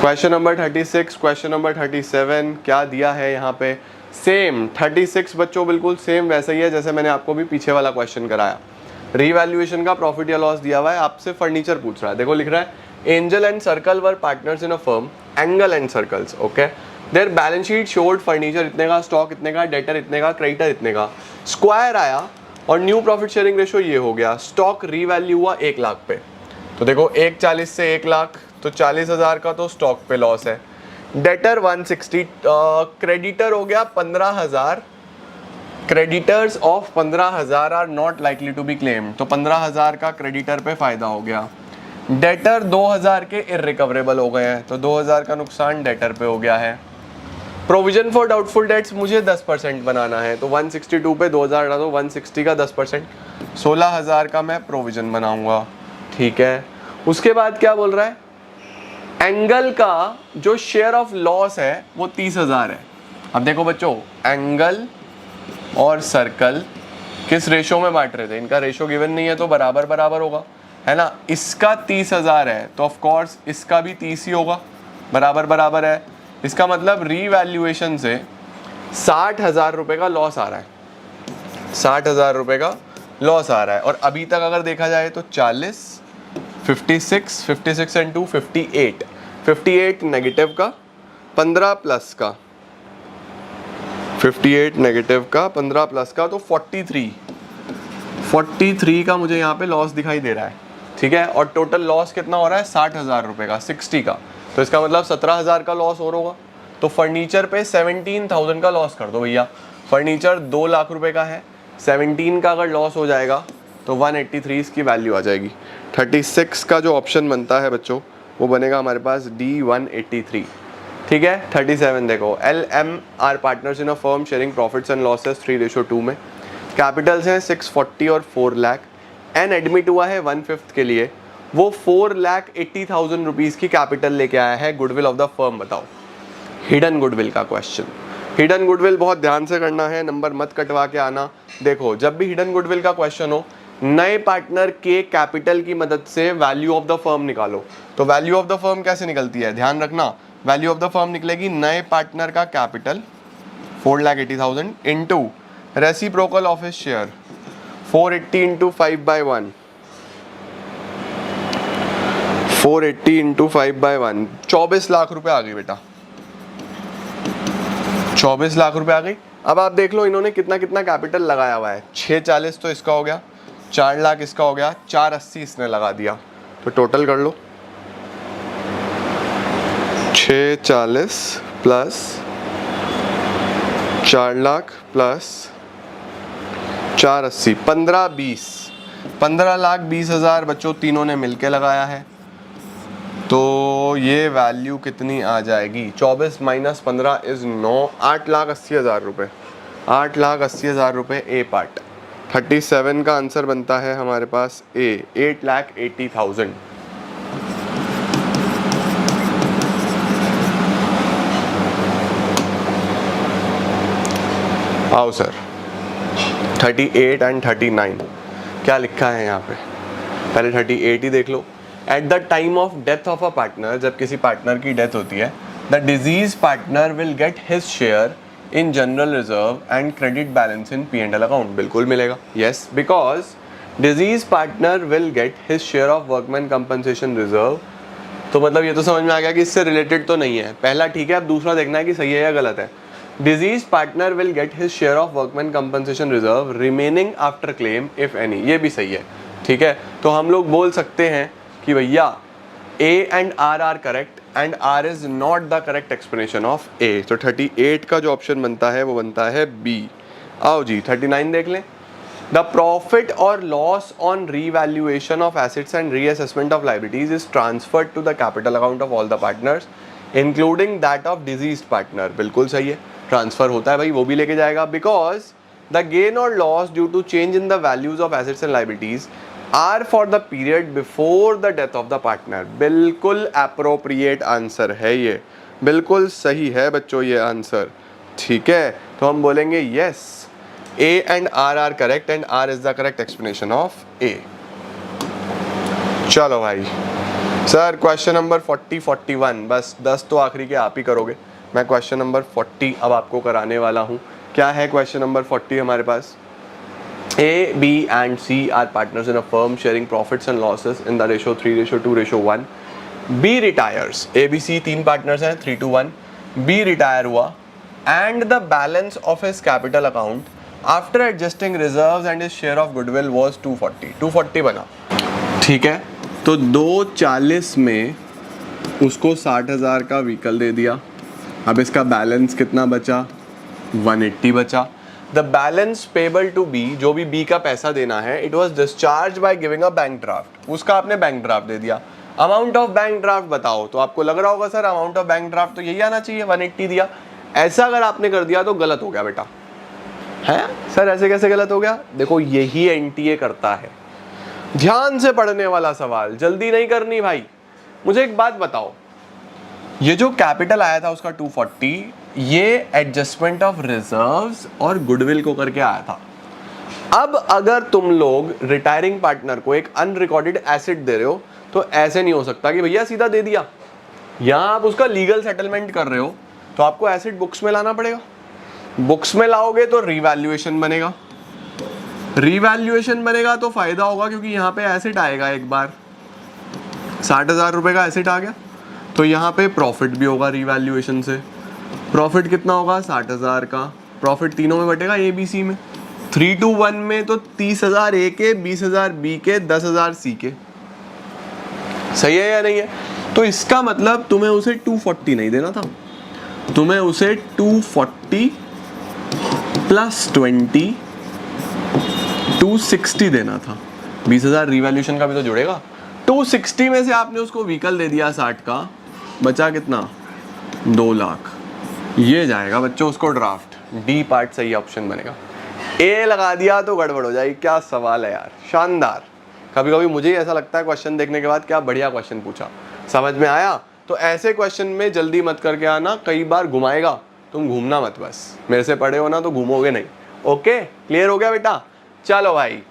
question number 36, question number 37 क्या दिया है यहाँ पे, सेम 36 बच्चों बिल्कुल सेम वैसा ही है जैसे मैंने आपको भी पीछे वाला क्वेश्चन कराया। रीवैल्यूएशन का प्रॉफिट या लॉस दिया हुआ है, आपसे फर्नीचर पूछ रहा है। देखो लिख रहा है angel and circle were partners in a firm, angle and circles. Okay, their balance sheet showed furniture इतने का, स्टॉक इतने का, डेटर इतने का, क्रेडिटर इतने का। स्क्वायर आया और न्यू प्रॉफिट शेयरिंग रेशियो ये हो गया। स्टॉक रीवैल्यू हुआ 1 लाख पे, तो देखो 140 से 1 लाख तो 40,000 का तो स्टॉक पे लॉस है। डेटर 160, क्रेडिटर हो गया 15,000 creditors of 15,000 are not likely to be claimed, तो 15,000 का क्रेडिटर पे फायदा हो गया। डेटर 2,000 के इररिकवरेबल हो गए हैं, तो 2,000 का नुकसान डेटर पे हो गया है। प्रोविजन फॉर डाउटफुल डेट्स मुझे 10% बनाना है, तो 162 पे 2,000 डालो, 160 का 10%, 16,000 का मैं प्रोविजन बनाऊंगा। ठीक है, उसके बाद क्या बोल रहा है, एंगल का जो शेयर ऑफ लॉस है वो 30,000 है। अब देखो बच्चों, एंगल और सर्कल किस रेशो में बांट रहे थे, इनका रेशो गिवन नहीं है तो बराबर बराबर होगा, है ना। इसका 30,000 है तो ऑफ कोर्स इसका भी 30 ही होगा, बराबर बराबर है। इसका मतलब रीवैल्यूएशन से 60,000 रुपये का लॉस आ रहा है, 60,000 रुपये का लॉस आ रहा है। और अभी तक अगर देखा जाए तो 40, 56 एंड 2 58 नेगेटिव का, 15 प्लस का, 58 नेगेटिव का, 15 प्लस का, तो 43 का मुझे यहाँ पे लॉस दिखाई दे रहा है। ठीक है, और टोटल लॉस कितना हो रहा है, 60,000 रुपये का, 60 का, तो इसका मतलब 17,000 का लॉस और होगा। तो फर्नीचर पे 17,000 का लॉस कर दो भैया, फर्नीचर 2 लाख रुपए का है, 17 का अगर लॉस हो जाएगा तो 183 इसकी वैल्यू आ जाएगी। 36 का जो ऑप्शन बनता है बच्चों वो बनेगा हमारे पास D183। ठीक है, 37 देखो, LM partners in a firm sharing profits and losses 3:2 में, कैपिटल्स हैं 640 और 4 लाख, एन एडमिट हुआ है 1/5 के लिए, वो 4,80,000 रुपीज़ की कैपिटल लेके आया है। गुडविल ऑफ द फर्म बताओ, हिडन गुडविल का क्वेश्चन। हिडन गुडविल बहुत ध्यान से करना है, नंबर मत कटवा के आना। देखो, जब भी हिडन गुडविल का क्वेश्चन हो, नए पार्टनर के कैपिटल की मदद से वैल्यू ऑफ द फर्म निकालो। तो वैल्यू ऑफ द फर्म कैसे निकलती है, ध्यान रखना, वैल्यू ऑफ द फर्म निकलेगी नए पार्टनर का capital 4,80,000 into reciprocal of his share 480 into 5/1, 480 into 5/1, 24 lakh रुपए आ गई बेटा, 24 लाख रुपए आ गई। अब आप देख लो इन्होंने कितना कितना कैपिटल लगाया हुआ है, 640 तो इसका हो गया, 4 लाख इसका हो गया, 480 इसने लगा दिया, तो टोटल कर लो 640 प्लस 4 लाख प्लस 480, 15,20,000 बच्चों तीनों ने मिलके लगाया है। तो ये वैल्यू कितनी आ जाएगी, 24 माइनस 15 इज 9, 8,80,000 रुपये, 8,80,000 रुपये ए पार्ट। 37 का आंसर बनता है हमारे पास ए, 8,80,000। आओ सर, 38 एंड 39 क्या लिखा है यहाँ पे, पहले 38 ही देख लो। At the time of death of a partner, जब किसी पार्टनर की डेथ होती है, the deceased partner will get his share in general reserve and credit balance in P&L account. बिल्कुल मिलेगा, yes, because deceased partner will get his share of workman compensation reserve. तो मतलब ये तो समझ में आ गया कि इससे रिलेटेड तो नहीं है, पहला ठीक है, अब दूसरा देखना है कि सही है या गलत है। Disease partner will get his share of workman compensation reserve remaining after claim if any, ये भी सही है। ठीक है, तो हम लोग बोल सकते हैं कि भैया A and R are correct and R is not the correct explanation of A। तो 38 का जो ऑप्शन बनता है वो बनता है B। आओ जी 39 देख लें। द प्रॉफिट और loss on revaluation of assets and reassessment of liabilities is transferred to the capital account of all the partners including that of deceased partner. बिल्कुल सही है, ट्रांसफर होता है भाई, वो भी लेके जाएगा। बिकॉज द गेन और loss due to change in the values of assets and liabilities are for the period before the death of the partner. बिल्कुल अप्रोप्रिएट आंसर है ये, बिल्कुल सही है बच्चों ये आंसर। ठीक है, तो हम बोलेंगे yes, A and R are correct and R is the correct explanation of A। चलो भाई सर, क्वेश्चन नंबर 41, बस 10 तो आखिरी के आप ही करोगे, मैं क्वेश्चन नंबर 40 अब आपको कराने वाला हूँ। क्या है क्वेश्चन नंबर 40 हमारे पास, A, B and C are partners in a firm sharing profits and losses in the ratio 3:2:1. B retires, A, B, C तीन partners हैं 3:1, B retire हुआ and the balance of his capital account after adjusting reserves and his share of goodwill was 240 बना। ठीक है, तो 240 में उसको 60,000 का व्हीकल दे दिया, अब इसका बैलेंस कितना बचा, 180 बचा। The balance payable to be, जो भी बी का पैसा देना है, it was discharge by giving a bank draft, उसका आपने बैंक ड्राफ्ट दे दिया। अमाउंट ऑफ बैंक ड्राफ्ट बताओ, तो आपको लग रहा होगा sir amount of bank draft तो यही आना चाहिए, 180 दिया। ऐसा अगर आपने कर दिया तो गलत हो गया बेटा, है सर ऐसे कैसे गलत हो गया? देखो यही एनटीए करता है। ध्यान से पढ़ने वाला सवाल, जल्दी नहीं करनी भाई। मुझे एक बात बताओ, ये जो कैपिटल आया था उसका 240, ये एडजस्टमेंट ऑफ रिजर्व्स और गुडविल को करके आया था। अब अगर तुम लोग रिटायरिंग पार्टनर को एक अनरिकॉर्डेड एसेट दे रहे हो तो ऐसे नहीं हो सकता कि भैया सीधा दे दिया। यहां आप उसका लीगल सेटलमेंट कर रहे हो तो आपको एसेट बुक्स में लाना पड़ेगा। बुक्स में लाओगे तो रिवैल्यूएशन बनेगा, रिवैल्यूएशन बनेगा तो फायदा होगा क्योंकि यहाँ पे एसेट आएगा। एक बार 60,000 रुपए का एसेट आ गया तो यहाँ पे प्रॉफिट भी होगा रिवैल्यूएशन से। प्रॉफिट कितना होगा? 60,000 का। प्रॉफिट तीनों में बटेगा, ए बी सी में। 3 to 1 में तो 30,000 ए के, 20,000 बी के, 10,000 सी के। सही है या नहीं है? तो इसका मतलब तुम्हें उसे 240 नहीं देना था, तुम्हें उसे 240 प्लस 20 260 देना था। 20,000 रिवैल्यूएशन का भी तो जुड़ेगा। 260 में से आपने उसको व्हीकल दे दिया 60 का, बचा कितना? 2 लाख। ये जाएगा बच्चों उसको ड्राफ्ट। डी पार्ट सही ऑप्शन बनेगा। ए लगा दिया तो गड़बड़ हो जाएगी। क्या सवाल है यार, शानदार। कभी कभी मुझे ही ऐसा लगता है क्वेश्चन देखने के बाद, क्या बढ़िया क्वेश्चन पूछा। समझ में आया? तो ऐसे क्वेश्चन में जल्दी मत करके आना, कई बार घुमाएगा, तुम घूमना मत। बस मेरे से पढ़े हो ना तो घूमोगे नहीं। ओके, क्लियर हो गया बेटा? चलो भाई,